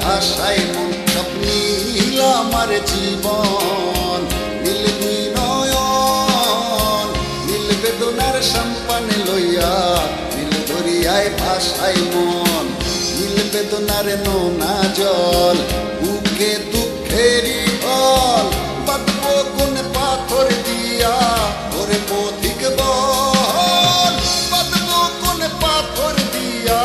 ভাষায় মন সব নীল আমার জীবন নীল দুই নয়ন নীল বেদনার সম্পানে লইয়া নীল দরিয়ায় ভাষায় মন নীল বেদনার নোনা জল বুকে দুঃখেরই ফল বাঁধবো কোন পাথর দিয়া ওরে পথিক বল বাঁধবো কোন পাথর দিয়া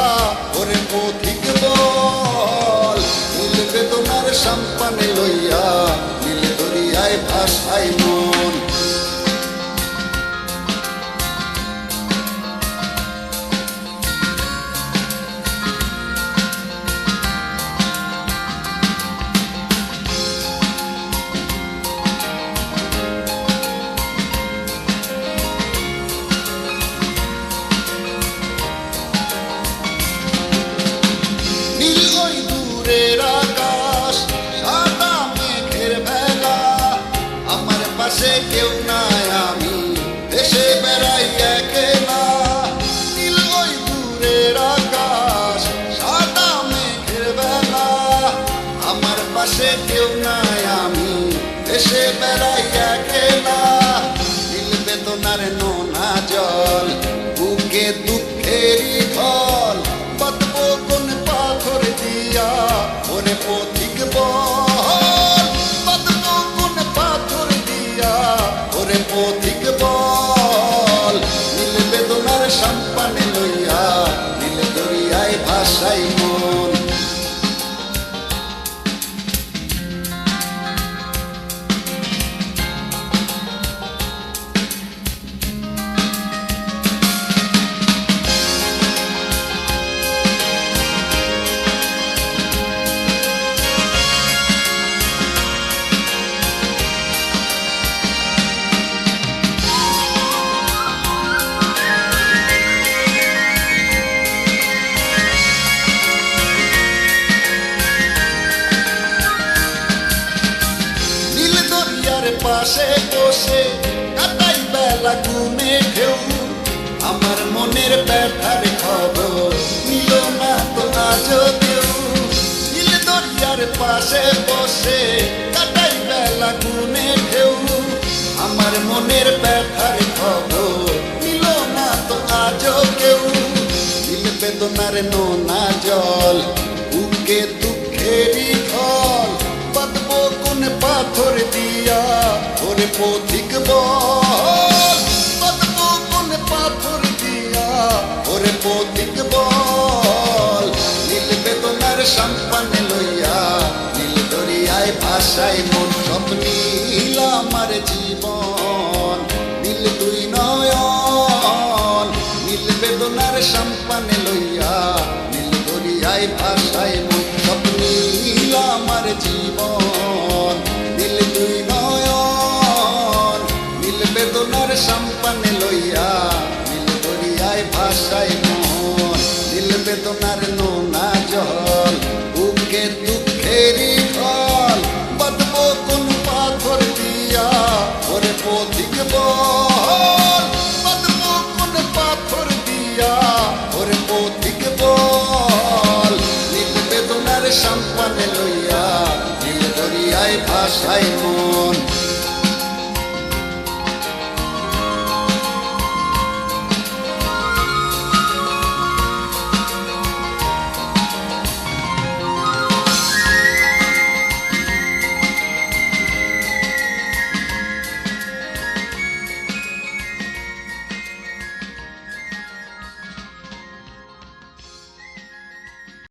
ওরে পথিক বল নীল বেদনার সম্পানে লইয়া নীল দরিয়ায় ভাষায় মন কেউ নাই আমি দেশে বেড়াই একলা নীল ওই দূরের আকাশ সাদা মেঘের বেলা আমার পাশে কেউ নাই আমি দেশে বেড়াই একলা নীল বেদনার নোনা জল বুকে দুঃখেরই ফল বাঁধবো কোন পাথর দিয়া ওরে পথিক বল বাঁধবো কোন পাথর দিয়া ওরে পথিক বল নীল বেদনার সম্পানে লইয়া নীল দরিয়ায় ভাষায় মন পাশে বসে কাটাই বেলা ঘুমে ঢেউ আমার মনের ব্যথার খবর নিল না তো আজও কেউ নীল দরিয়ার পাশে বসে কাটাই বেলা ঘুমে ঢেউ আমার মনের ব্যথার খবর নিল না তো আজও কেউ নীল বেদনার নোনা জল বুকে দুঃখেরই ফল বাঁধবো কোন পাথর দিয়া ওরে পথিক বল বাঁধবো কোন পাথর দিয়া ওরে পথিক বল নীল বেদনার সম্পানে লইয়া নীল দরিয়ায় ভাষায় মন সব নীল আমার জীবন